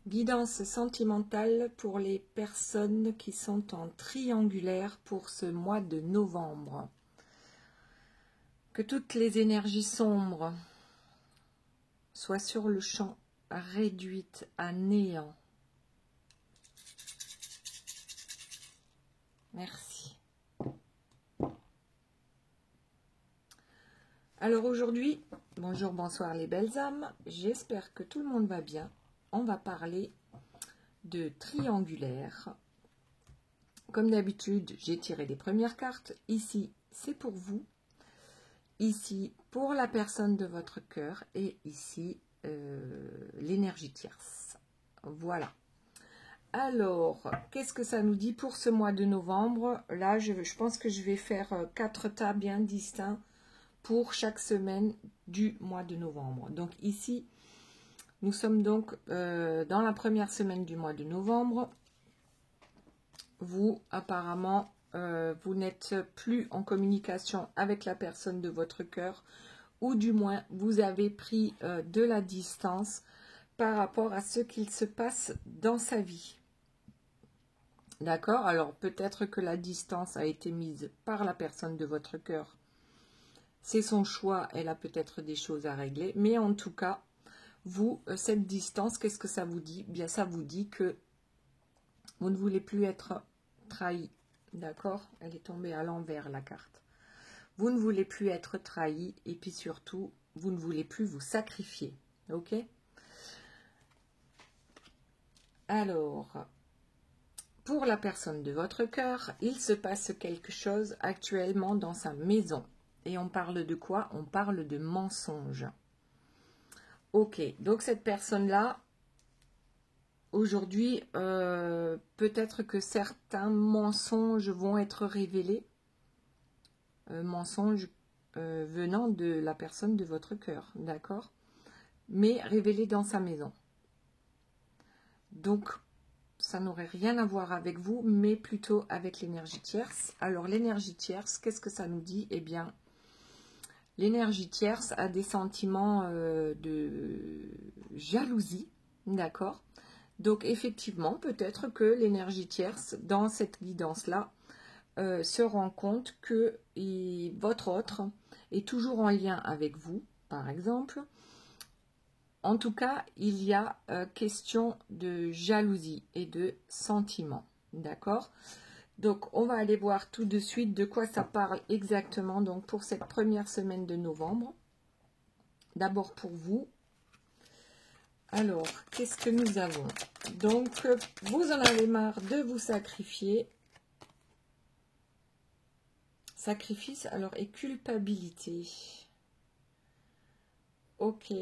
Guidance sentimentale pour les personnes qui sont en triangulaire pour ce mois de novembre. Que toutes les énergies sombres soient sur le champ réduites à néant. Merci. Alors aujourd'hui, bonjour, bonsoir les belles âmes, j'espère que tout le monde va bien. On va parler de triangulaire. Comme d'habitude, j'ai tiré les premières cartes. Ici, c'est pour vous. Ici, pour la personne de votre cœur. Et ici, l'énergie tierce. Voilà. Alors, qu'est-ce que ça nous dit pour ce mois de novembre? Là, je pense que je vais faire 4 tas bien distincts pour chaque semaine du mois de novembre. Donc ici, nous sommes donc dans la première semaine du mois de novembre. Vous, apparemment, vous n'êtes plus en communication avec la personne de votre cœur, ou du moins, vous avez pris de la distance par rapport à ce qu'il se passe dans sa vie. D'accord? Alors, peut-être que la distance a été mise par la personne de votre cœur. C'est son choix, elle a peut-être des choses à régler. Mais en tout cas, vous, cette distance, qu'est-ce que ça vous dit? Bien, ça vous dit que vous ne voulez plus être trahi. D'accord? Elle est tombée à l'envers, la carte. Vous ne voulez plus être trahi et puis surtout, vous ne voulez plus vous sacrifier. Ok? Alors, pour la personne de votre cœur, il se passe quelque chose actuellement dans sa maison. Et on parle de quoi? On parle de mensonge. Ok, donc cette personne-là, aujourd'hui, peut-être que certains mensonges vont être révélés. Mensonges venant de la personne de votre cœur, d'accord? Mais révélés dans sa maison. Donc, ça n'aurait rien à voir avec vous, mais plutôt avec l'énergie tierce. Alors, l'énergie tierce, qu'est-ce que ça nous dit? Eh bien, l'énergie tierce a des sentiments de jalousie, d'accord? Donc, effectivement, peut-être que l'énergie tierce, dans cette guidance-là, se rend compte que votre autre est toujours en lien avec vous, par exemple. En tout cas, il y a question de jalousie et de sentiment, d'accord? Donc, on va aller voir tout de suite de quoi ça parle exactement donc pour cette première semaine de novembre. D'abord pour vous. Alors, qu'est-ce que nous avons? Donc, vous en avez marre de vous sacrifier. Sacrifice, alors, et culpabilité. Ok.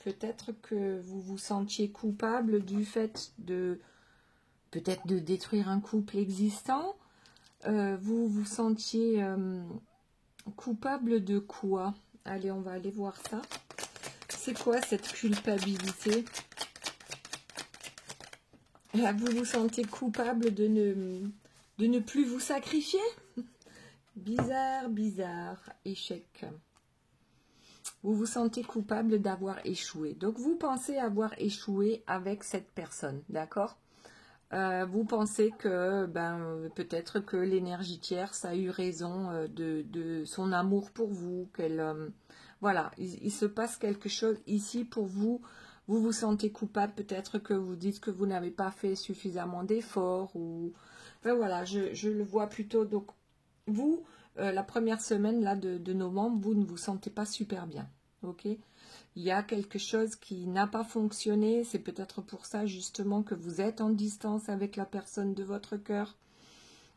Peut-être que vous vous sentiez coupable du fait de... peut-être de détruire un couple existant. Vous vous sentiez coupable de quoi? Allez, on va aller voir ça. C'est quoi cette culpabilité? Là, vous vous sentez coupable de ne plus vous sacrifier? Bizarre, bizarre. Échec. Vous vous sentez coupable d'avoir échoué. Donc, vous pensez avoir échoué avec cette personne, d'accord? Vous pensez que peut-être que l'énergie tierce a eu raison de son amour pour vous, qu'elle voilà, il se passe quelque chose ici pour vous. Vous vous sentez coupable, peut-être que vous dites que vous n'avez pas fait suffisamment d'efforts ou enfin, voilà, je le vois plutôt. Donc vous, la première semaine là de novembre, vous ne vous sentez pas super bien, ok? Il y a quelque chose qui n'a pas fonctionné. C'est peut-être pour ça justement que vous êtes en distance avec la personne de votre cœur.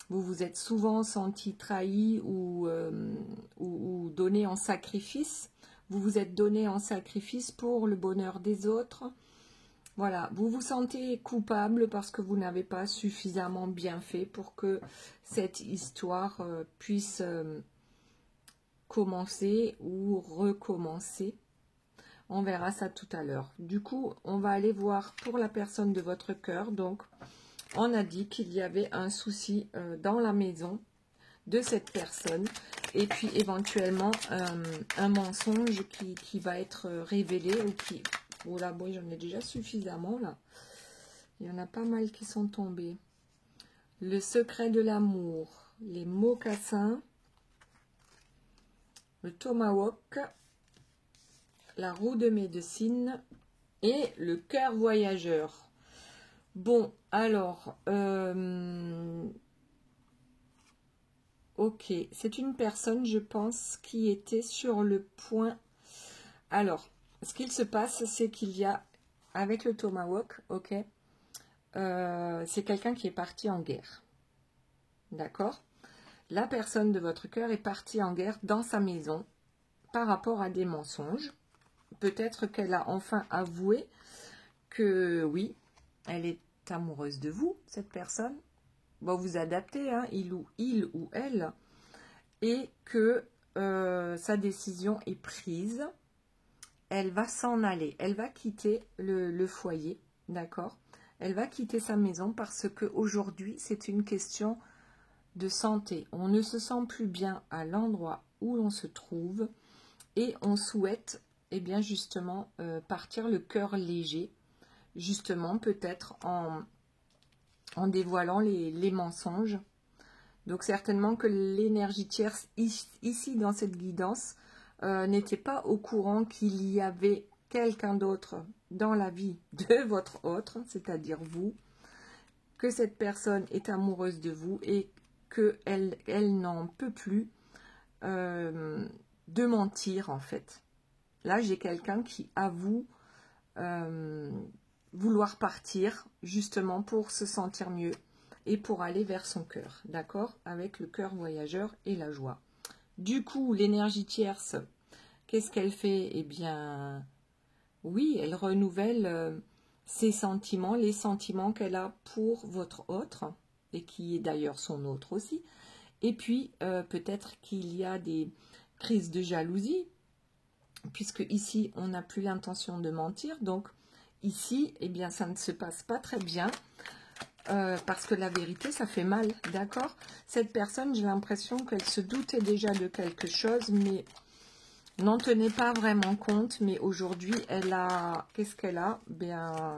Vous vous êtes souvent senti trahi ou donné en sacrifice. Vous vous êtes donné en sacrifice pour le bonheur des autres. Voilà, vous vous sentez coupable parce que vous n'avez pas suffisamment bien fait pour que cette histoire puisse commencer ou recommencer. On verra ça tout à l'heure. Du coup, on va aller voir pour la personne de votre cœur. Donc, on a dit qu'il y avait un souci dans la maison de cette personne. Et puis, éventuellement, un mensonge qui va être révélé ou Oh là, bon, j'en ai déjà suffisamment, là. Il y en a pas mal qui sont tombés. Le secret de l'amour, les mocassins, le tomahawk, la roue de médecine et le cœur voyageur. Bon, alors, ok, c'est une personne, je pense, qui était sur le point. Alors, ce qu'il se passe, c'est qu'il y a, avec le tomahawk, ok, c'est quelqu'un qui est parti en guerre. D'accord? La personne de votre cœur est partie en guerre dans sa maison par rapport à des mensonges. Peut-être qu'elle a enfin avoué que oui, elle est amoureuse de vous, cette personne. Bon, vous adaptez, hein, il ou elle, et que sa décision est prise. Elle va s'en aller, elle va quitter le foyer, d'accord? Elle va quitter sa maison parce qu'aujourd'hui, c'est une question de santé. On ne se sent plus bien à l'endroit où l'on se trouve et on souhaite, eh bien justement, partir le cœur léger, justement peut-être en dévoilant les mensonges. Donc certainement que l'énergie tierce ici dans cette guidance n'était pas au courant qu'il y avait quelqu'un d'autre dans la vie de votre autre, c'est-à-dire vous, que cette personne est amoureuse de vous et qu'elle n'en peut plus de mentir en fait. Là, j'ai quelqu'un qui avoue vouloir partir justement pour se sentir mieux et pour aller vers son cœur, d'accord? Avec le cœur voyageur et la joie. Du coup, l'énergie tierce, qu'est-ce qu'elle fait? Eh bien, oui, elle renouvelle ses sentiments, les sentiments qu'elle a pour votre autre, et qui est d'ailleurs son autre aussi. Et puis, peut-être qu'il y a des crises de jalousie, puisque ici, on n'a plus l'intention de mentir. Donc, ici, eh bien, ça ne se passe pas très bien, parce que la vérité, ça fait mal, d'accord? Cette personne, j'ai l'impression qu'elle se doutait déjà de quelque chose, mais n'en tenait pas vraiment compte. Mais aujourd'hui, elle a... Qu'est-ce qu'elle a? Bien,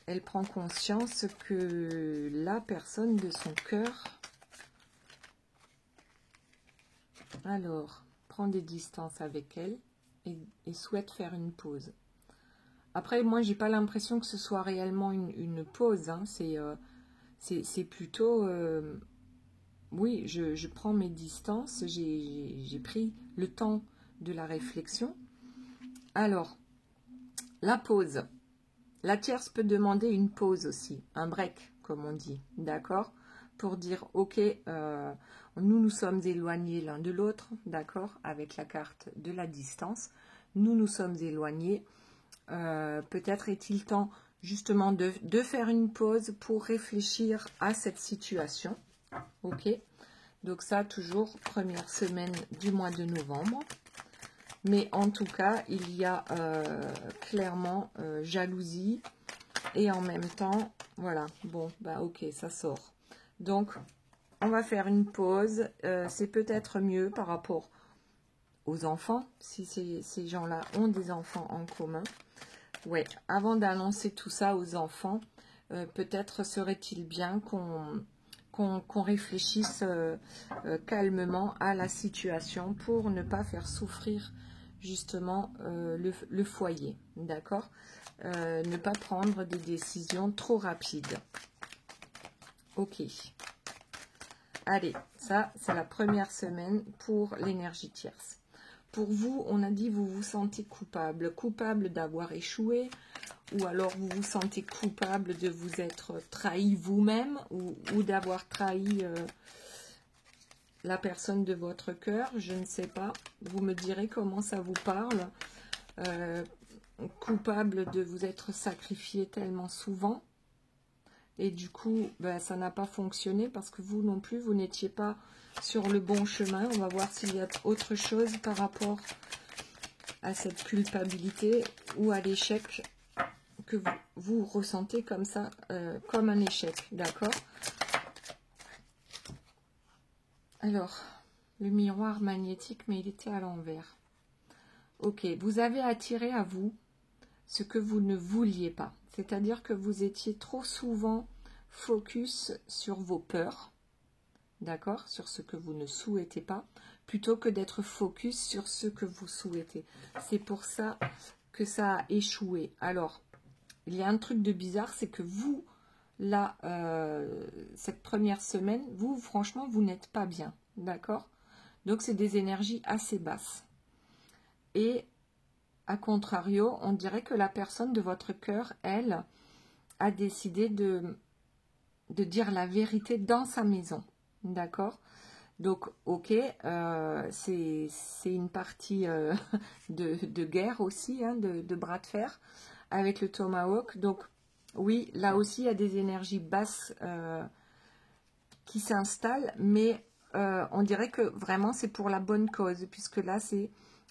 elle prend conscience que la personne de son cœur... Alors, prend des distances avec elle et souhaite faire une pause. Après, moi, j'ai pas l'impression que ce soit réellement une pause. Hein. C'est plutôt... oui, je prends mes distances. J'ai pris le temps de la réflexion. Alors, la pause. La tierce peut demander une pause aussi. Un break, comme on dit. D'accord? Pour dire, ok, nous sommes éloignés l'un de l'autre. D'accord? Avec la carte de la distance. Nous sommes éloignés. Peut-être est-il temps justement de faire une pause pour réfléchir à cette situation. Ok, donc ça toujours première semaine du mois de novembre. Mais en tout cas, il y a clairement jalousie et en même temps, voilà, bon, bah ok, ça sort. Donc, on va faire une pause. C'est peut-être mieux par rapport aux enfants, si ces gens-là ont des enfants en commun. Ouais, avant d'annoncer tout ça aux enfants, peut-être serait-il bien qu'on réfléchisse calmement à la situation pour ne pas faire souffrir justement le foyer, d'accord? Ne pas prendre des décisions trop rapides. Ok. Allez, ça, c'est la première semaine pour l'énergie tierce. Pour vous, on a dit vous vous sentez coupable. Coupable d'avoir échoué, ou alors vous vous sentez coupable de vous être trahi vous-même, ou d'avoir trahi la personne de votre cœur, je ne sais pas. Vous me direz comment ça vous parle. Coupable de vous être sacrifié tellement souvent. Et du coup, ben, ça n'a pas fonctionné parce que vous non plus, vous n'étiez pas sur le bon chemin. On va voir s'il y a autre chose par rapport à cette culpabilité ou à l'échec que vous ressentez comme ça, comme un échec. D'accord? Alors, le miroir magnétique, mais il était à l'envers. Ok, vous avez attiré à vous ce que vous ne vouliez pas. C'est-à-dire que vous étiez trop souvent focus sur vos peurs, d'accord, sur ce que vous ne souhaitez pas, plutôt que d'être focus sur ce que vous souhaitez. C'est pour ça que ça a échoué. Alors, il y a un truc de bizarre, c'est que vous, là, cette première semaine, vous, franchement, vous n'êtes pas bien, d'accord? Donc, c'est des énergies assez basses. Et, à contrario, on dirait que la personne de votre cœur, elle, a décidé de dire la vérité dans sa maison, d'accord? Donc, ok, c'est une partie de guerre aussi, hein, de bras de fer avec le Tomahawk. Donc, oui, là aussi, il y a des énergies basses qui s'installent, mais on dirait que vraiment, c'est pour la bonne cause, puisque là,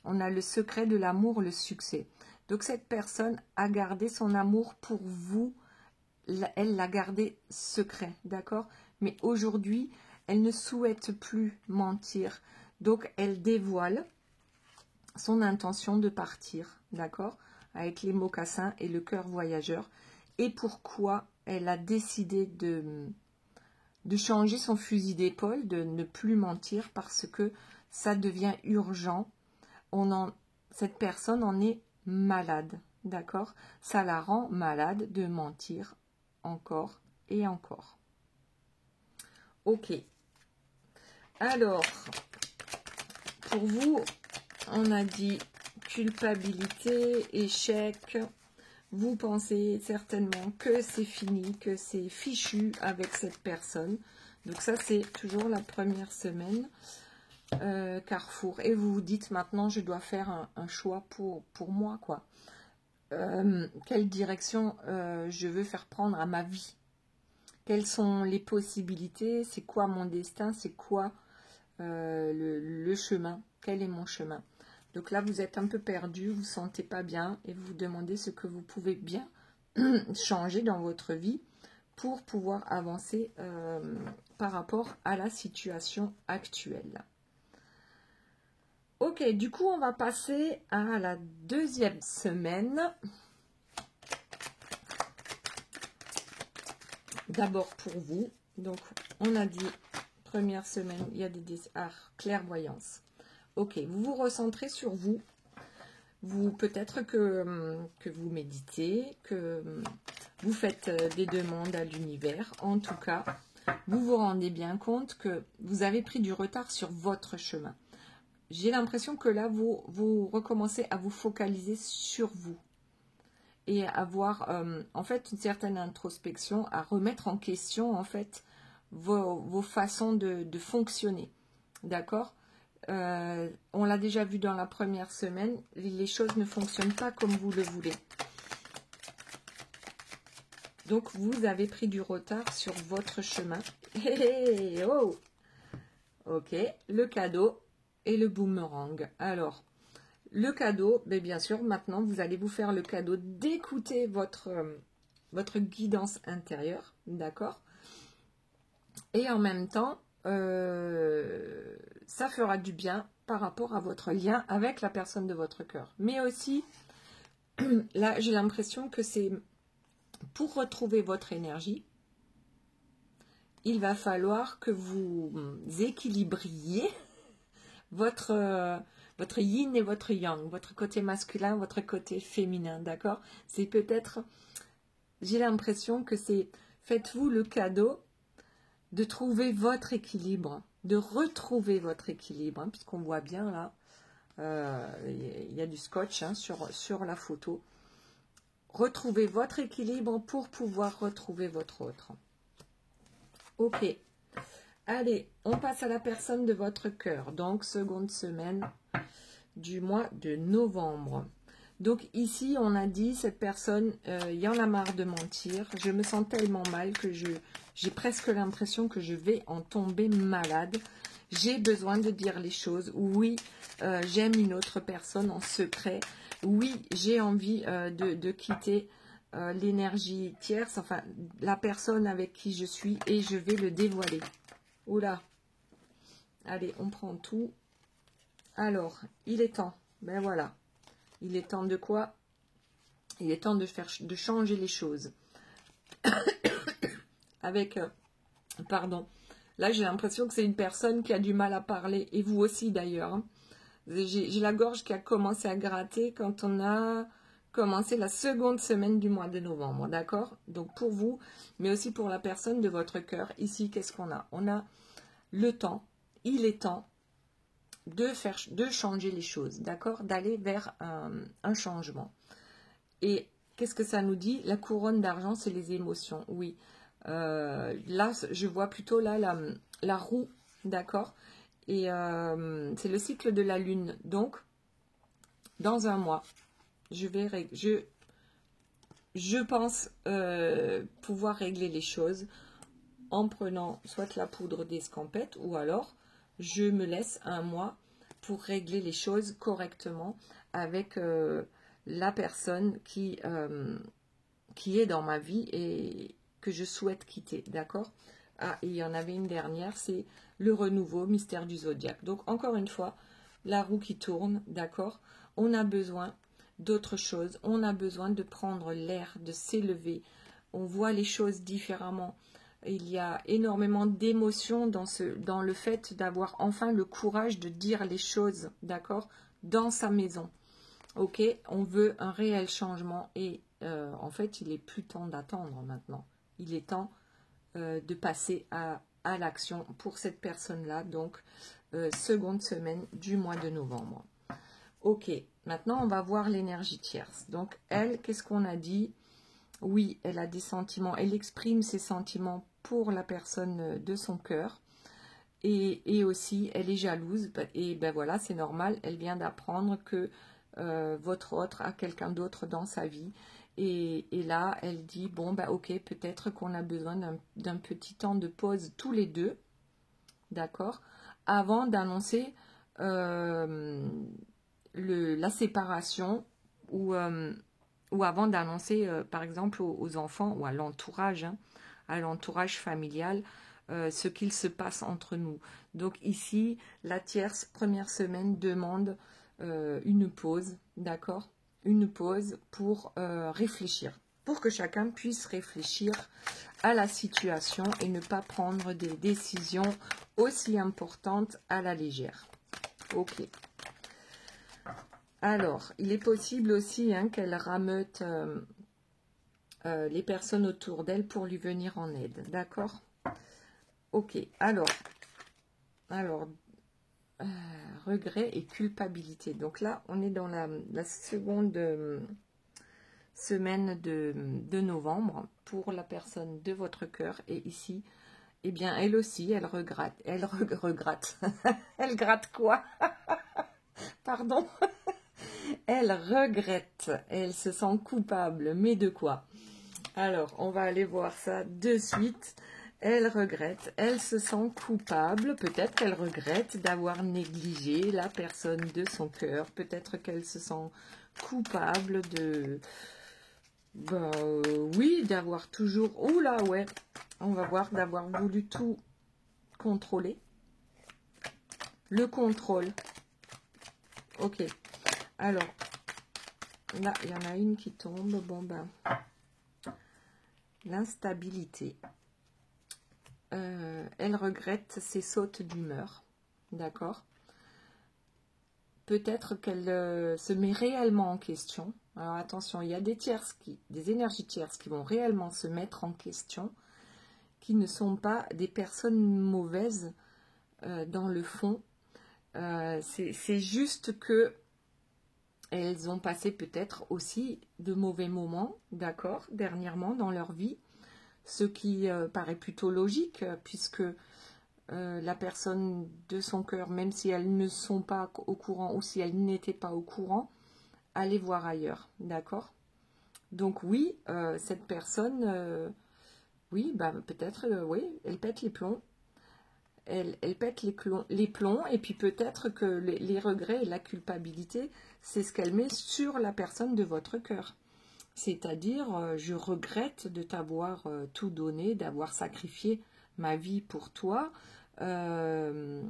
on a le secret de l'amour, le succès. Donc, cette personne a gardé son amour pour vous, elle l'a gardé secret, d'accord? Mais aujourd'hui, elle ne souhaite plus mentir. Donc, elle dévoile son intention de partir, d'accord? Avec les mocassins et le cœur voyageur. Et pourquoi elle a décidé de changer son fusil d'épaule, de ne plus mentir, parce que ça devient urgent. Cette personne en est malade, d'accord? Ça la rend malade de mentir encore et encore. Ok. Alors, pour vous, on a dit culpabilité, échec. Vous pensez certainement que c'est fini, que c'est fichu avec cette personne. Donc ça, c'est toujours la première semaine. Carrefour. Et vous vous dites maintenant, je dois faire un choix pour moi, quoi. Quelle direction je veux faire prendre à ma vie? Quelles sont les possibilités? C'est quoi mon destin? C'est quoi le chemin? Quel est mon chemin? Donc là, vous êtes un peu perdu, vous ne vous sentez pas bien et vous vous demandez ce que vous pouvez bien changer dans votre vie pour pouvoir avancer par rapport à la situation actuelle. Ok, du coup, on va passer à la deuxième semaine. D'abord pour vous. Donc, on a dit, première semaine, il y a des clairvoyance. Ok, vous vous recentrez sur vous. Peut-être que vous méditez, que vous faites des demandes à l'univers. En tout cas, vous vous rendez bien compte que vous avez pris du retard sur votre chemin. J'ai l'impression que là, vous recommencez à vous focaliser sur vous et à avoir en fait une certaine introspection, à remettre en question en fait vos façons de fonctionner. D'accord? On l'a déjà vu dans la première semaine, les choses ne fonctionnent pas comme vous le voulez. Donc, vous avez pris du retard sur votre chemin. Hey, oh! Ok, le cadeau et le boomerang. Alors, le cadeau, mais bien sûr, maintenant, vous allez vous faire le cadeau d'écouter votre guidance intérieure, d'accord? Et en même temps, ça fera du bien par rapport à votre lien avec la personne de votre cœur. Mais aussi, là, j'ai l'impression que c'est pour retrouver votre énergie, il va falloir que vous équilibriez votre yin et votre yang, votre côté masculin, votre côté féminin, d'accord? C'est peut-être, j'ai l'impression que c'est, faites-vous le cadeau de trouver votre équilibre, de retrouver votre équilibre, hein, puisqu'on voit bien là, il y a du scotch hein, sur la photo. Retrouvez votre équilibre pour pouvoir retrouver votre autre. Ok. Allez, on passe à la personne de votre cœur. Donc, seconde semaine du mois de novembre. Donc ici, on a dit, cette personne, il y en a marre de mentir. Je me sens tellement mal que j'ai presque l'impression que je vais en tomber malade. J'ai besoin de dire les choses. Oui, j'aime une autre personne en secret. Oui, j'ai envie de quitter l'énergie tierce, enfin, la personne avec qui je suis, et je vais le dévoiler. Oula. Allez, on prend tout. Alors, il est temps. Ben voilà. Il est temps de quoi? Il est temps de changer les choses. Avec, pardon, là j'ai l'impression que c'est une personne qui a du mal à parler, et vous aussi d'ailleurs. Hein. J'ai la gorge qui a commencé à gratter quand on a commencé la seconde semaine du mois de novembre, d'accord? Donc pour vous, mais aussi pour la personne de votre cœur, ici, qu'est-ce qu'on a? On a le temps, il est temps de changer les choses, d'accord? D'aller vers un changement. Et qu'est-ce que ça nous dit? La couronne d'argent, c'est les émotions, oui. Là, je vois plutôt là la roue, d'accord? Et c'est le cycle de la lune. Donc, dans un mois, je pense pouvoir régler les choses en prenant soit la poudre d'escampette ou alors je me laisse un mois pour régler les choses correctement avec la personne qui est dans ma vie et que je souhaite quitter, d'accord? Ah, et il y en avait une dernière, c'est le renouveau, mystère du zodiaque. Donc, encore une fois, la roue qui tourne, d'accord? On a besoin d'autre chose, on a besoin de prendre l'air, de s'élever. On voit les choses différemment. Il y a énormément d'émotions dans le fait d'avoir enfin le courage de dire les choses, d'accord? Dans sa maison. Ok, on veut un réel changement et en fait, il est plus temps d'attendre maintenant. Il est temps de passer à l'action pour cette personne-là, donc seconde semaine du mois de novembre. Ok, maintenant on va voir l'énergie tierce. Donc elle, qu'est-ce qu'on a dit? Oui, elle a des sentiments, elle exprime ses sentiments pour la personne de son cœur. Et aussi, elle est jalouse. Et ben voilà, c'est normal, elle vient d'apprendre que votre autre a quelqu'un d'autre dans sa vie. Et là, elle dit, bon, bah ok, peut-être qu'on a besoin d'un petit temps de pause tous les deux, d'accord, avant d'annoncer la séparation ou avant d'annoncer, par exemple, aux enfants ou à l'entourage, hein, à l'entourage familial, ce qu'il se passe entre nous. Donc ici, la tierce première semaine demande une pause, d'accord? Une pause pour réfléchir, pour que chacun puisse réfléchir à la situation et ne pas prendre des décisions aussi importantes à la légère. Ok. Alors, il est possible aussi hein, qu'elle rameute les personnes autour d'elle pour lui venir en aide, d'accord? Ok, alors regret et culpabilité. Donc là, on est dans la seconde semaine de novembre pour la personne de votre cœur. Et ici, eh bien, elle aussi, elle regrette. Elle regrette. Elle gratte quoi? Pardon. Elle regrette. Elle se sent coupable. Mais de quoi? Alors, on va aller voir ça de suite. Elle regrette, elle se sent coupable, peut-être qu'elle regrette d'avoir négligé la personne de son cœur, peut-être qu'elle se sent coupable de... oui, d'avoir toujours... Oula, ouais, on va voir, d'avoir voulu tout contrôler. Le contrôle. Ok, alors, là, il y en a une qui tombe, bon ben... L'instabilité. Elle regrette ses sautes d'humeur, d'accord? Peut-être qu'elle se met réellement en question. Alors attention, il y a des énergies tierces qui vont réellement se mettre en question, qui ne sont pas des personnes mauvaises dans le fond. C'est juste que elles ont passé peut-être aussi de mauvais moments, d'accord, dernièrement dans leur vie. Ce qui paraît plutôt logique, puisque la personne de son cœur, même si elles ne sont pas au courant ou si elles n'étaient pas au courant, allez voir ailleurs, d'accord? Donc oui, cette personne, oui, bah, peut-être, oui, elle pète les plombs. Elle pète les plombs, et puis peut-être que les regrets et la culpabilité, c'est ce qu'elle met sur la personne de votre cœur. C'est-à-dire, je regrette de t'avoir tout donné, d'avoir sacrifié ma vie pour toi. Elle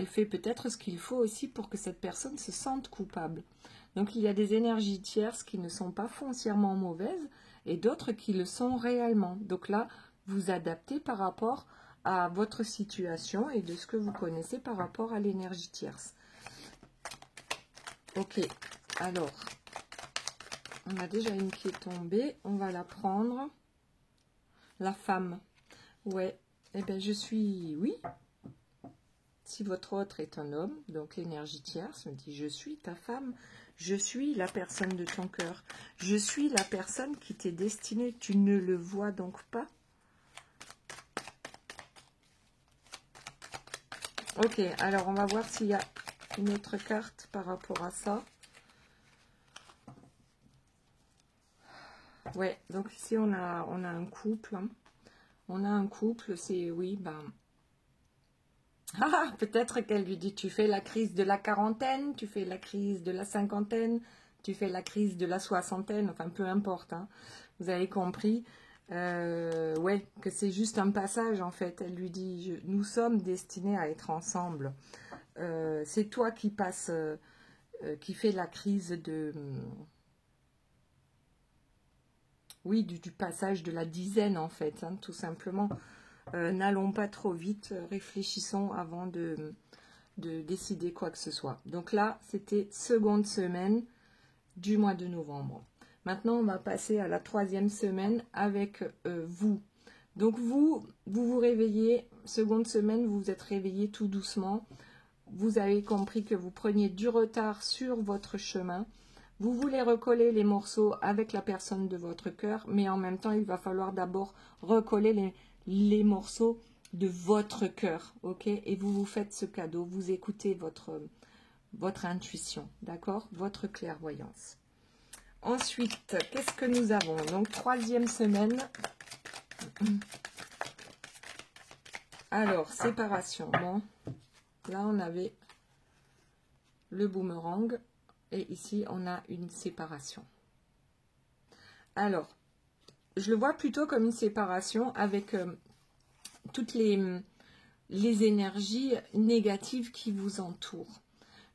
fait peut-être ce qu'il faut aussi pour que cette personne se sente coupable. Donc il y a des énergies tierces qui ne sont pas foncièrement mauvaises et d'autres qui le sont réellement. Donc là, vous adaptez par rapport à votre situation et de ce que vous connaissez par rapport à l'énergie tierce. Ok, alors, on a déjà une qui est tombée, on va la prendre. La femme, ouais, eh bien je suis, oui. Si votre autre est un homme, donc l'énergie tierce me dit je suis ta femme, je suis la personne de ton cœur, je suis la personne qui t'est destinée, tu ne le vois donc pas. Ok, alors on va voir s'il y a une autre carte par rapport à ça. Ouais, donc ici on a un couple, hein. On a un couple, c'est, oui, ben... Ah, peut-être qu'elle lui dit, tu fais la crise de la quarantaine, tu fais la crise de la cinquantaine, tu fais la crise de la soixantaine, enfin peu importe, hein. Vous avez compris, ouais, que c'est juste un passage en fait. Elle lui dit, nous sommes destinés à être ensemble. C'est toi qui passe, qui fait la crise de... oui, du passage de la dizaine en fait, hein, tout simplement. N'allons pas trop vite, réfléchissons avant de décider quoi que ce soit. Donc là, c'était seconde semaine du mois de novembre. Maintenant, on va passer à la troisième semaine avec vous. Donc vous vous réveillez, seconde semaine, vous vous êtes réveillé tout doucement. Vous avez compris que vous preniez du retard sur votre chemin. Vous voulez recoller les morceaux avec la personne de votre cœur, mais en même temps, il va falloir d'abord recoller les morceaux de votre cœur, ok? Et vous vous faites ce cadeau, vous écoutez votre intuition, d'accord? Votre clairvoyance. Ensuite, qu'est-ce que nous avons? Donc, troisième semaine. Alors, séparation. Bon, là, on avait le boomerang. Et ici, on a une séparation. Alors, je le vois plutôt comme une séparation avec toutes les énergies négatives qui vous entourent.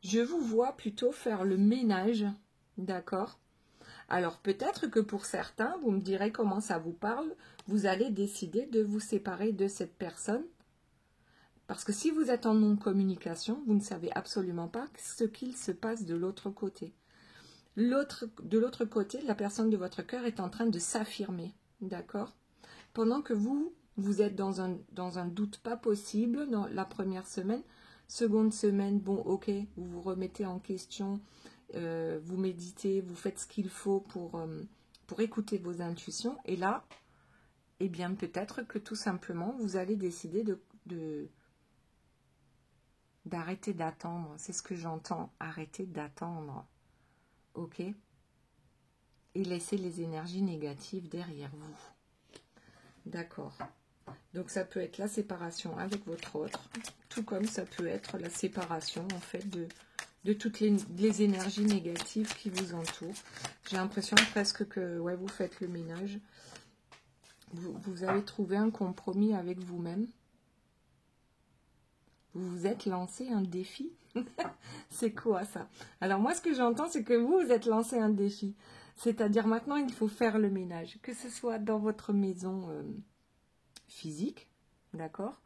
Je vous vois plutôt faire le ménage, d'accord? Alors, peut-être que pour certains, vous me direz comment ça vous parle, vous allez décider de vous séparer de cette personne. Parce que si vous êtes en non-communication, vous ne savez absolument pas ce qu'il se passe de l'autre côté. De l'autre côté, la personne de votre cœur est en train de s'affirmer, d'accord? Pendant que vous êtes dans un doute pas possible dans la première semaine. Seconde semaine, bon, ok, vous vous remettez en question, vous méditez, vous faites ce qu'il faut pour écouter vos intuitions. Et là, eh bien, peut-être que tout simplement, vous allez décider d'arrêter d'attendre. C'est ce que j'entends, arrêter d'attendre. Ok? Et laisser les énergies négatives derrière vous. D'accord. Donc ça peut être la séparation avec votre autre, tout comme ça peut être la séparation en fait de toutes les énergies négatives qui vous entourent. J'ai l'impression presque que ouais, vous faites le ménage. Vous avez trouvé un compromis avec vous-même. Vous vous êtes lancé un défi. C'est quoi ça? Alors moi ce que j'entends c'est que vous êtes lancé un défi. C'est-à-dire maintenant il faut faire le ménage. Que ce soit dans votre maison physique, d'accord?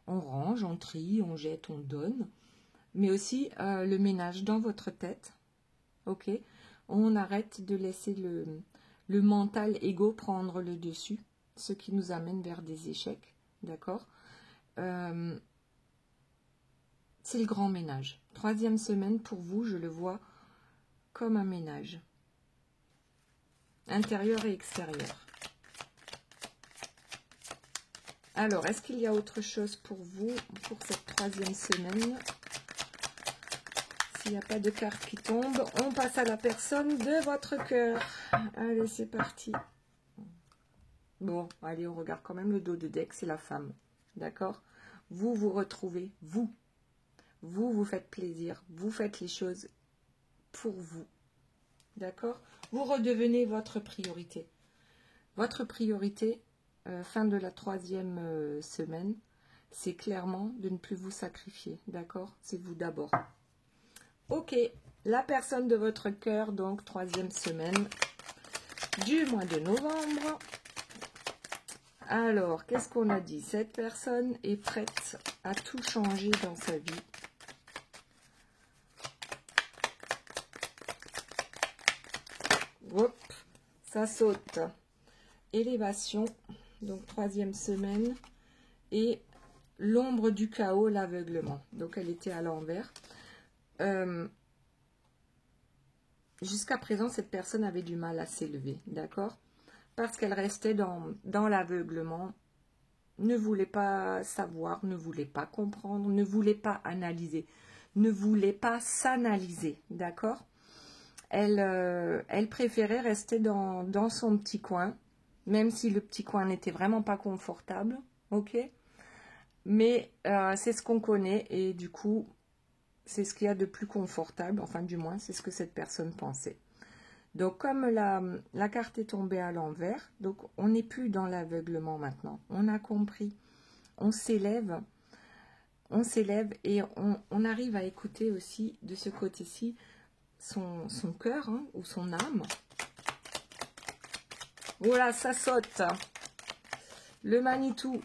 On range, on trie, on jette, on donne. Mais aussi le ménage dans votre tête. Ok? On arrête de laisser le mental égo prendre le dessus. Ce qui nous amène vers des échecs. D'accord? C'est le grand ménage. Troisième semaine, pour vous, je le vois comme un ménage. Intérieur et extérieur. Alors, est-ce qu'il y a autre chose pour vous, pour cette troisième semaine? S'il n'y a pas de carte qui tombe, on passe à la personne de votre cœur. Allez, c'est parti. Bon, allez, on regarde quand même le dos de deck, c'est la femme. D'accord? Vous vous retrouvez, vous. Vous faites plaisir, vous faites les choses pour vous. D'accord? Vous redevenez votre priorité. Votre priorité, fin de la troisième semaine, c'est clairement de ne plus vous sacrifier. D'accord? C'est vous d'abord. Ok, la personne de votre cœur, donc 3e semaine du mois de novembre. Alors, qu'est-ce qu'on a dit? Cette personne est prête à tout changer dans sa vie. Hop, ça saute. Élévation, donc 3e semaine. Et l'ombre du chaos, l'aveuglement. Donc, elle était à l'envers. Jusqu'à présent, cette personne avait du mal à s'élever, d'accord? Parce qu'elle restait dans l'aveuglement, ne voulait pas savoir, ne voulait pas comprendre, ne voulait pas analyser, ne voulait pas s'analyser, d'accord? Elle préférait rester dans son petit coin, même si le petit coin n'était vraiment pas confortable, ok? Mais c'est ce qu'on connaît et du coup, c'est ce qu'il y a de plus confortable, enfin du moins, c'est ce que cette personne pensait. Donc, comme la carte est tombée à l'envers, donc on n'est plus dans l'aveuglement maintenant. On a compris, on s'élève et on arrive à écouter aussi de ce côté-ci son cœur hein, ou son âme. Voilà, ça saute. Le Manitou,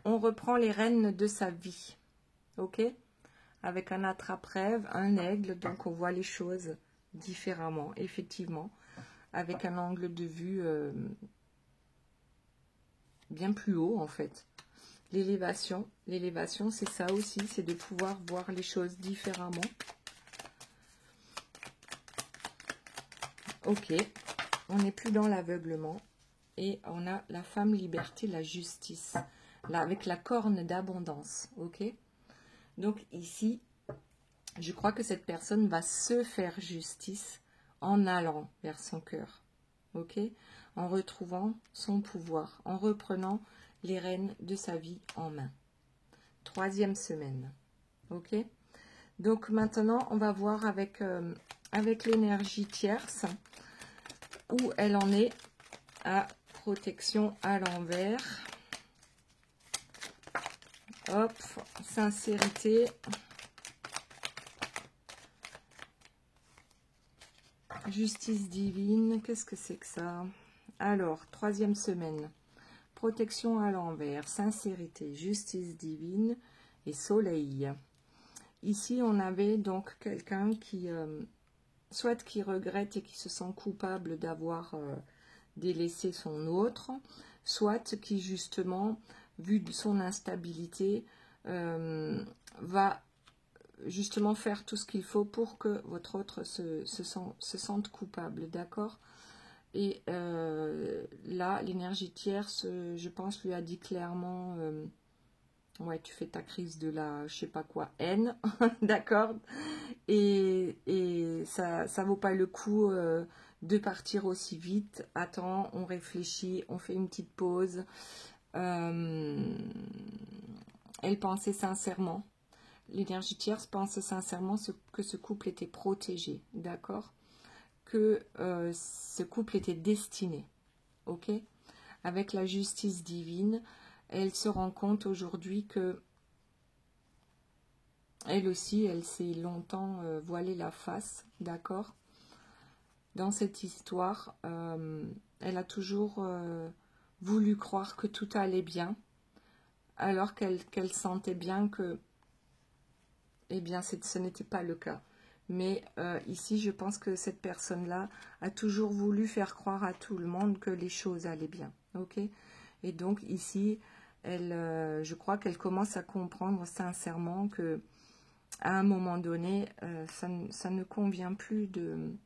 on reprend les rênes de sa vie, ok? Avec un attrape-rêve, un aigle, donc on voit les choses différemment, effectivement, avec un angle de vue bien plus haut en fait. L'élévation, c'est ça aussi, c'est de pouvoir voir les choses différemment. Ok, on n'est plus dans l'aveuglement et on a la femme liberté, la justice, là avec la corne d'abondance, ok. Donc ici, je crois que cette personne va se faire justice en allant vers son cœur, ok, en retrouvant son pouvoir, en reprenant les rênes de sa vie en main. 3e semaine, ok. Donc maintenant, on va voir avec l'énergie tierce où elle en est à protection à l'envers. Hop, sincérité. Justice divine, qu'est-ce que c'est que ça? Alors, 3e semaine, protection à l'envers, sincérité, justice divine et soleil. Ici, on avait donc quelqu'un qui, soit qui regrette et qui se sent coupable d'avoir délaissé son autre, soit qui justement, vu de son instabilité, va justement faire tout ce qu'il faut pour que votre autre se sente coupable, d'accord? Et là, l'énergie tierce, je pense, lui a dit clairement, ouais, tu fais ta crise de la, je sais pas quoi, haine, d'accord? Et ça vaut pas le coup de partir aussi vite. Attends, on réfléchit, on fait une petite pause. Elle pensait sincèrement. L'énergie tierce pense sincèrement que ce couple était protégé, d'accord? Que ce couple était destiné, ok? Avec la justice divine, elle se rend compte aujourd'hui que elle aussi, elle s'est longtemps voilée la face, d'accord? Dans cette histoire, elle a toujours voulu croire que tout allait bien, alors qu'elle sentait bien que eh bien, ce n'était pas le cas. Mais ici, je pense que cette personne-là a toujours voulu faire croire à tout le monde que les choses allaient bien. Ok? Et donc, ici, je crois qu'elle commence à comprendre sincèrement que à un moment donné, ça ne convient plus de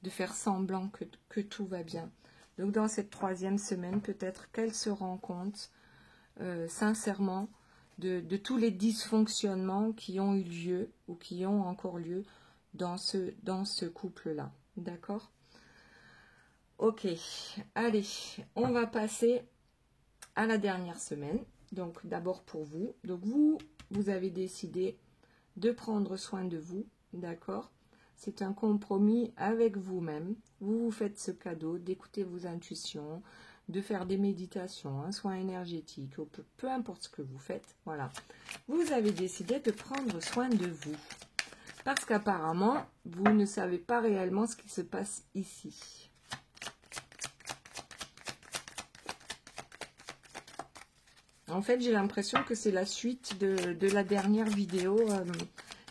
faire semblant que tout va bien. Donc, dans cette 3e semaine, peut-être qu'elle se rend compte sincèrement de tous les dysfonctionnements qui ont eu lieu ou qui ont encore lieu dans ce couple-là. D'accord? Ok, allez, on va passer à la dernière semaine. Donc, d'abord pour vous. Donc, vous avez décidé de prendre soin de vous. D'accord? C'est un compromis avec vous-même. Vous vous faites ce cadeau d'écouter vos intuitions, de faire des méditations, un soin énergétique, peu importe ce que vous faites, voilà. Vous avez décidé de prendre soin de vous. Parce qu'apparemment, vous ne savez pas réellement ce qui se passe ici. En fait, j'ai l'impression que c'est la suite de la dernière vidéo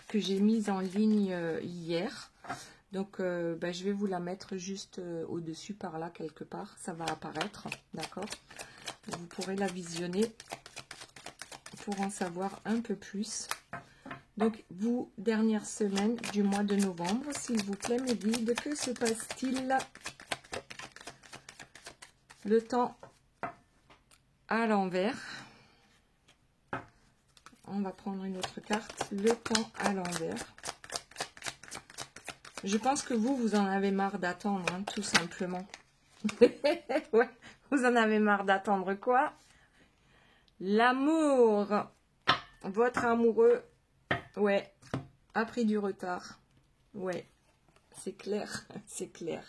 que j'ai mise en ligne hier. Donc, je vais vous la mettre juste au-dessus par là, quelque part. Ça va apparaître, d'accord? Vous pourrez la visionner pour en savoir un peu plus. Donc, vous, dernière semaine du mois de novembre, s'il vous plaît, mes guides, que se passe-t-il? Le temps à l'envers. On va prendre une autre carte. Le temps à l'envers. Je pense que vous en avez marre d'attendre, hein, tout simplement. Ouais, vous en avez marre d'attendre quoi? L'amour. Votre amoureux, ouais, a pris du retard. Ouais, c'est clair, c'est clair.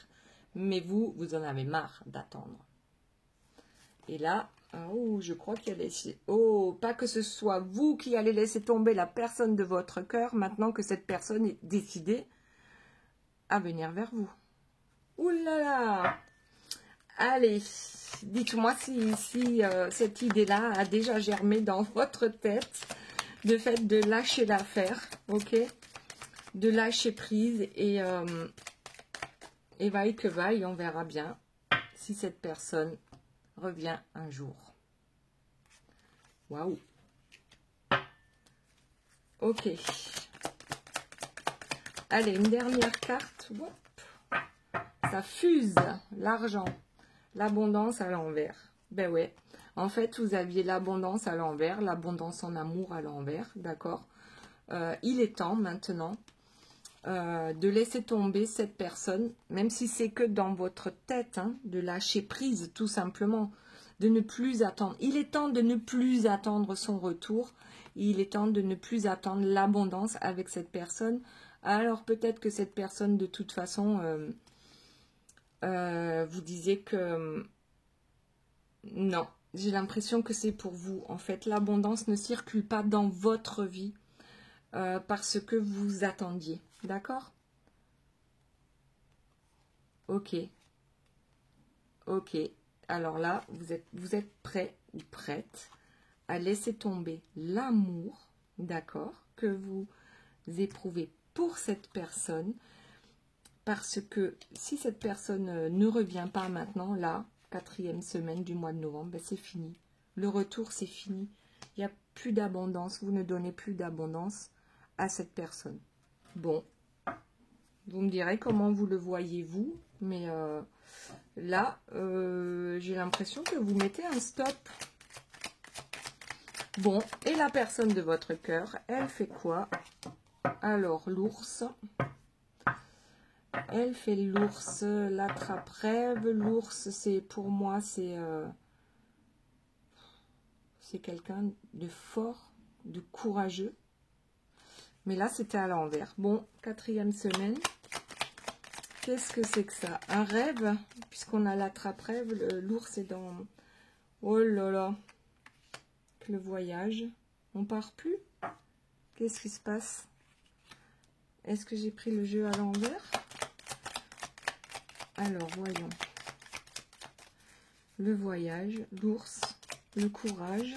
Mais vous en avez marre d'attendre. Et là, oh, je crois qu'il y a laissé... Oh, pas que ce soit vous qui allez laisser tomber la personne de votre cœur, maintenant que cette personne est décidée à venir vers vous. Ouh là là! Allez, dites-moi si cette idée-là a déjà germé dans votre tête, le fait de lâcher l'affaire, ok? De lâcher prise et vaille que vaille, on verra bien si cette personne revient un jour. Waouh! Ok. Allez, une dernière carte. Hop. Ça fuse, l'argent. L'abondance à l'envers. Ben ouais. En fait, vous aviez l'abondance à l'envers, l'abondance en amour à l'envers, d'accord? Il est temps maintenant de laisser tomber cette personne, même si c'est que dans votre tête, hein, de lâcher prise tout simplement, de ne plus attendre. Il est temps de ne plus attendre son retour. Il est temps de ne plus attendre l'abondance avec cette personne. Alors peut-être que cette personne, de toute façon, vous disiez que non. J'ai l'impression que c'est pour vous. En fait, l'abondance ne circule pas dans votre vie parce que vous attendiez. D'accord? Ok. Ok. Alors là, vous êtes prêt ou prête à laisser tomber l'amour, d'accord, que vous éprouvez pour cette personne. Parce que si cette personne ne revient pas maintenant, là, 4e semaine du mois de novembre, ben c'est fini. Le retour, c'est fini. Il n'y a plus d'abondance. Vous ne donnez plus d'abondance à cette personne. Bon, vous me direz comment vous le voyez, vous. Mais là, j'ai l'impression que vous mettez un stop. Bon, et la personne de votre cœur, elle fait quoi? Alors, l'ours... Elle fait l'ours, l'attrape-rêve. L'ours, c'est pour moi, c'est quelqu'un de fort, de courageux. Mais là, c'était à l'envers. Bon, 4e semaine. Qu'est-ce que c'est que ça? Un rêve, puisqu'on a l'attrape-rêve. L'ours est dans... Oh là là. Le voyage. On part plus? Qu'est-ce qui se passe? Est-ce que j'ai pris le jeu à l'envers? Alors, voyons. Le voyage, l'ours, le courage,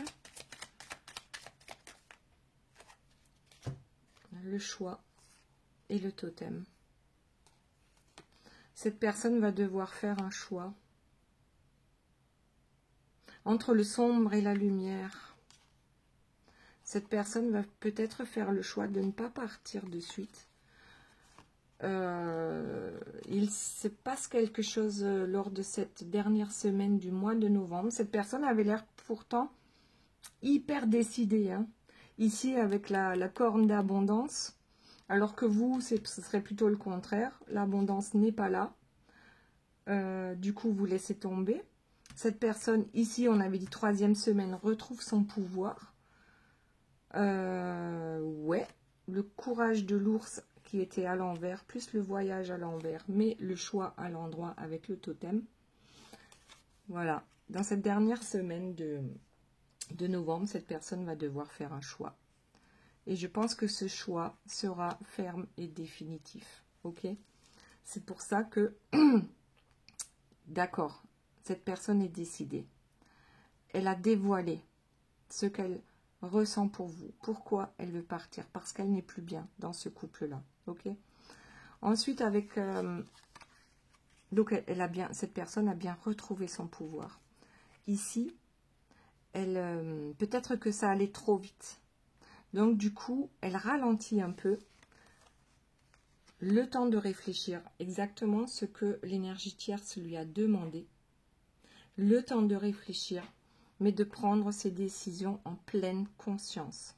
le choix et le totem. Cette personne va devoir faire un choix entre le sombre et la lumière. Cette personne va peut-être faire le choix de ne pas partir de suite. Il se passe quelque chose lors de cette dernière semaine du mois de novembre. Cette personne avait l'air pourtant hyper décidée, hein. Ici avec la corne d'abondance, alors que vous, ce serait plutôt le contraire. L'abondance n'est pas là. Du coup, vous laissez tomber. Cette personne, ici, on avait dit 3e semaine, retrouve son pouvoir. Ouais, le courage de l'ours qui était à l'envers, plus le voyage à l'envers, mais le choix à l'endroit avec le totem. Voilà, dans cette dernière semaine de novembre, cette personne va devoir faire un choix. Et je pense que ce choix sera ferme et définitif. Ok? C'est pour ça que, d'accord, cette personne est décidée. Elle a dévoilé ce qu'elle ressent pour vous. Pourquoi elle veut partir? Parce qu'elle n'est plus bien dans ce couple-là. Ok? Ensuite, avec... donc, cette personne a bien retrouvé son pouvoir. Ici, peut-être que ça allait trop vite. Donc, du coup, elle ralentit un peu. Le temps de réfléchir exactement ce que l'énergie tierce lui a demandé. Le temps de réfléchir, mais de prendre ses décisions en pleine conscience.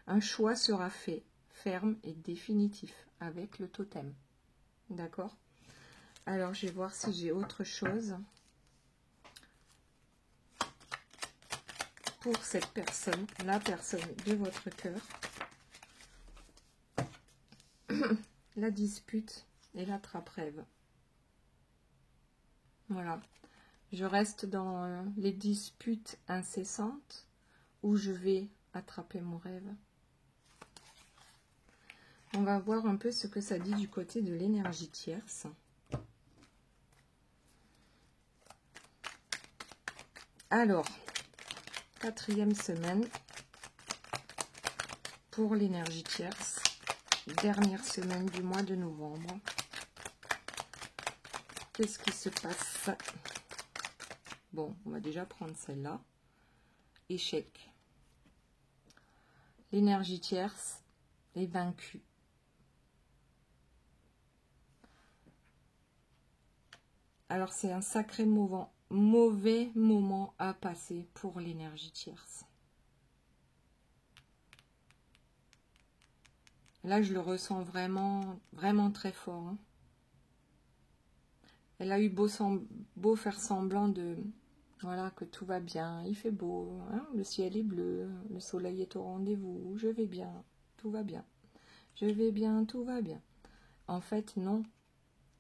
Un choix sera fait, ferme et définitif, avec le totem. D'accord? Alors, je vais voir si j'ai autre chose pour cette personne, la personne de votre cœur. La dispute et la trappe-rêve. Voilà. Je reste dans les disputes incessantes où je vais attraper mon rêve. On va voir un peu ce que ça dit du côté de l'énergie tierce. Alors, 4e semaine pour l'énergie tierce. Dernière semaine du mois de novembre. Qu'est-ce qui se passe? Bon, on va déjà prendre celle-là. Échec. L'énergie tierce est vaincue. Alors, c'est un sacré mauvais moment à passer pour l'énergie tierce. Là, je le ressens vraiment, vraiment très fort. Hein. Elle a eu beau faire semblant de... Voilà, que tout va bien, il fait beau, hein, le ciel est bleu, le soleil est au rendez-vous, je vais bien, tout va bien. Je vais bien, tout va bien. En fait, non,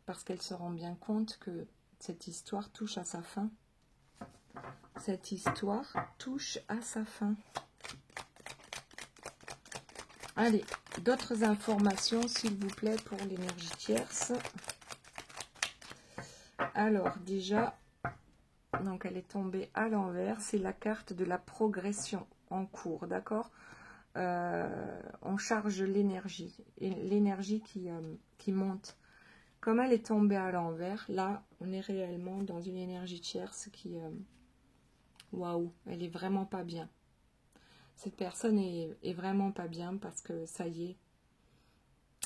parce qu'elle se rend bien compte que cette histoire touche à sa fin. Cette histoire touche à sa fin. Allez, d'autres informations, s'il vous plaît, pour l'énergie tierce. Alors, déjà, donc elle est tombée à l'envers. C'est la carte de la progression en cours, d'accord? On charge l'énergie, et l'énergie qui monte. Comme elle est tombée à l'envers, là, on est réellement dans une énergie tierce qui... Waouh, elle est vraiment pas bien. Cette personne est vraiment pas bien parce que ça y est,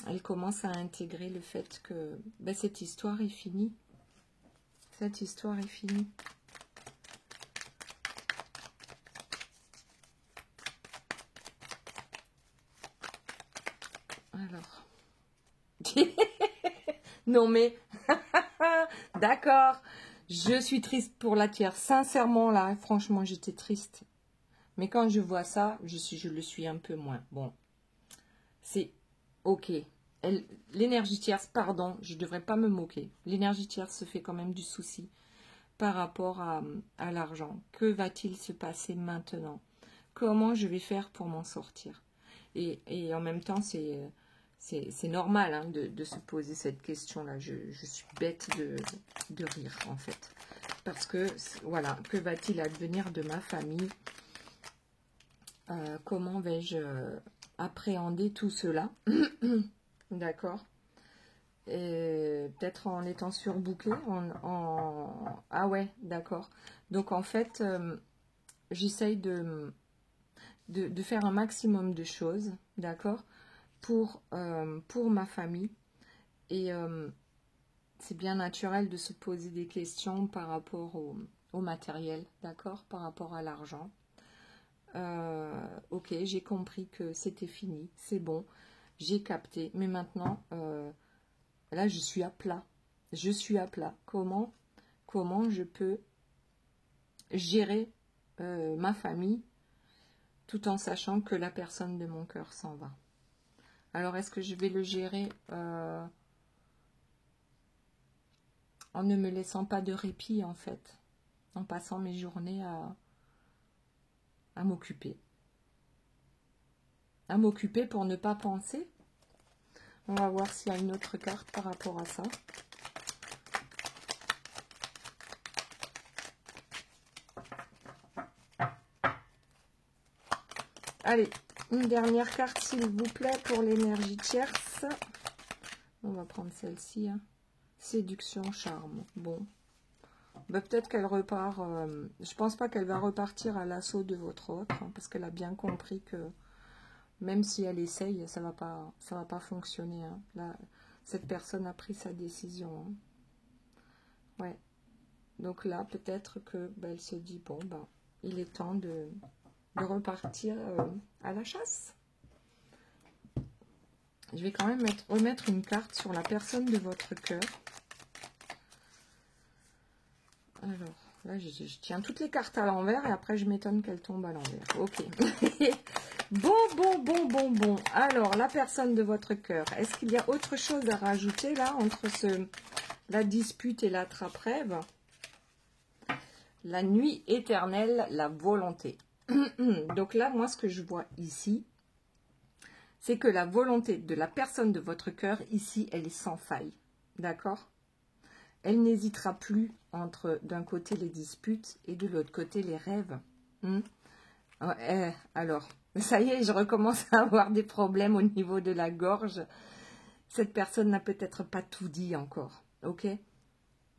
elle commence à intégrer le fait que ben, cette histoire est finie. Cette histoire est finie. Alors. Non mais, d'accord, je suis triste pour la tierce. Sincèrement là, franchement, j'étais triste. Mais quand je vois ça, je le suis un peu moins. Bon, c'est ok. L'énergie tierce, pardon, je ne devrais pas me moquer. L'énergie tierce se fait quand même du souci par rapport à l'argent. Que va-t-il se passer maintenant? Comment je vais faire pour m'en sortir? Et en même temps, c'est normal hein, de se poser cette question-là. Je suis bête de rire, en fait. Parce que, voilà, que va-t-il advenir de ma famille? Comment vais-je appréhender tout cela? D'accord. Peut-être en étant surbooké. Ah ouais, d'accord. Donc, en fait, j'essaye de faire un maximum de choses, d'accord, pour ma famille. Et c'est bien naturel de se poser des questions par rapport au matériel, d'accord, par rapport à l'argent. Ok, j'ai compris que c'était fini, c'est bon, j'ai capté. Mais maintenant, là, je suis à plat. Je suis à plat. Comment je peux gérer ma famille tout en sachant que la personne de mon cœur s'en va? Alors, est-ce que je vais le gérer en ne me laissant pas de répit, en fait, en passant mes journées à m'occuper? à m'occuper pour ne pas penser. On va voir s'il y a une autre carte par rapport à ça. Allez, une dernière carte s'il vous plaît pour l'énergie tierce. On va prendre celle-ci. Hein. Séduction, charme. Bon. Bah, peut-être qu'elle repart. Je pense pas qu'elle va repartir à l'assaut de votre autre. Hein, parce qu'elle a bien compris que même si elle essaye, ça va pas fonctionner. Hein. Là, cette personne a pris sa décision. Hein. Ouais. Donc là, peut-être que bah, elle se dit, bon, bah, il est temps de repartir à la chasse. Je vais quand même remettre une carte sur la personne de votre cœur. Alors, là, je tiens toutes les cartes à l'envers et après, je m'étonne qu'elles tombent à l'envers. Ok. Bon. Alors, la personne de votre cœur, est-ce qu'il y a autre chose à rajouter là entre la dispute et la trappe-rêve? La nuit éternelle, la volonté. Donc là, moi, ce que je vois ici, c'est que la volonté de la personne de votre cœur, ici, elle est sans faille. D'accord? Elle n'hésitera plus entre d'un côté les disputes et de l'autre côté les rêves. Alors, ça y est, je recommence à avoir des problèmes au niveau de la gorge. Cette personne n'a peut-être pas tout dit encore, ok?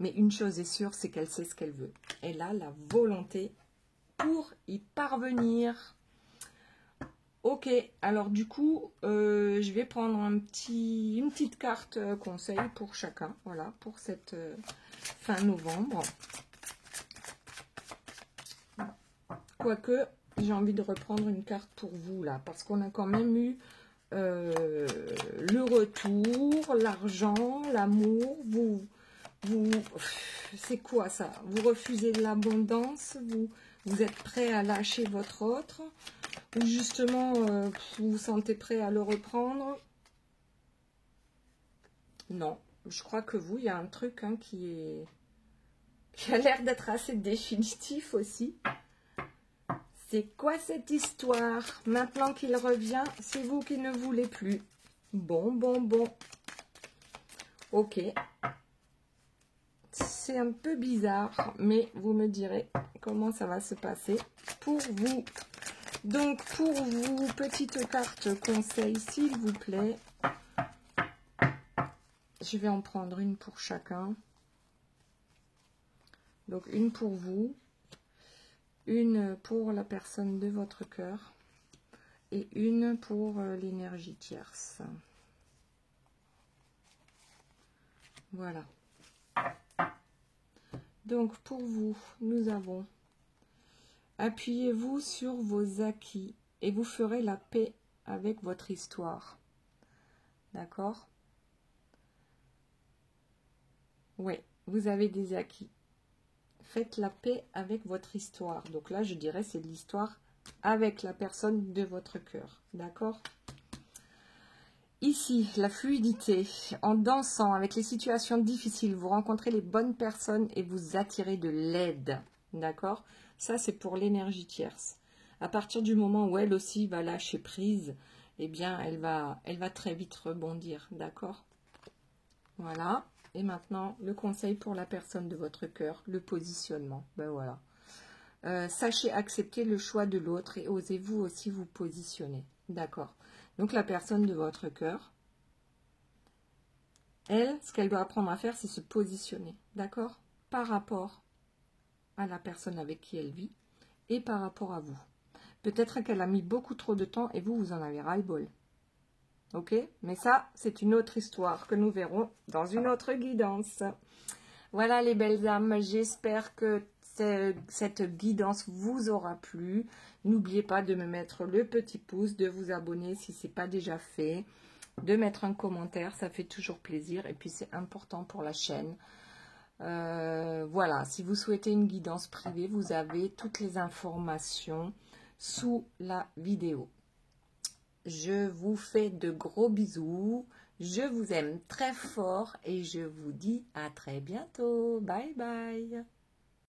Mais une chose est sûre, c'est qu'elle sait ce qu'elle veut. Elle a la volonté pour y parvenir. Ok, alors du coup, je vais prendre une petite carte conseil pour chacun, voilà, pour cette fin novembre. Quoique, j'ai envie de reprendre une carte pour vous, là, parce qu'on a quand même eu le retour, l'argent, l'amour, c'est quoi ça? Vous refusez de l'abondance, vous êtes prêt à lâcher votre autre, ou justement, vous vous sentez prêt à le reprendre? Non, je crois que vous, il y a un truc hein, qui a l'air d'être assez définitif aussi. C'est quoi cette histoire? Maintenant qu'il revient, c'est vous qui ne voulez plus. Bon. Ok. C'est un peu bizarre, mais vous me direz comment ça va se passer pour vous. Donc, pour vous, petite carte conseil, s'il vous plaît. Je vais en prendre une pour chacun. Donc, une pour vous, une pour la personne de votre cœur et une pour l'énergie tierce. Voilà. Donc, pour vous, nous avons appuyez-vous sur vos acquis et vous ferez la paix avec votre histoire. D'accord? Oui, vous avez des acquis. Faites la paix avec votre histoire. Donc là, je dirais c'est l'histoire avec la personne de votre cœur. D'accord? Ici, la fluidité. En dansant avec les situations difficiles, vous rencontrez les bonnes personnes et vous attirez de l'aide. D'accord? Ça, c'est pour l'énergie tierce. À partir du moment où elle aussi va lâcher prise, eh bien, elle va très vite rebondir. D'accord? Voilà. Et maintenant, le conseil pour la personne de votre cœur, le positionnement. Ben voilà. Sachez accepter le choix de l'autre et osez-vous aussi vous positionner. D'accord? Donc, la personne de votre cœur, elle, ce qu'elle doit apprendre à faire, c'est se positionner. D'accord? Par rapport à la personne avec qui elle vit et par rapport à vous. Peut-être qu'elle a mis beaucoup trop de temps et vous en avez ras-le-bol. Ok? Mais ça, c'est une autre histoire que nous verrons dans une autre guidance. Voilà les belles âmes, j'espère que cette guidance vous aura plu. N'oubliez pas de me mettre le petit pouce, de vous abonner si ce n'est pas déjà fait, de mettre un commentaire, ça fait toujours plaisir et puis c'est important pour la chaîne. Voilà, si vous souhaitez une guidance privée, vous avez toutes les informations sous la vidéo. Je vous fais de gros bisous, je vous aime très fort et je vous dis à très bientôt. Bye bye.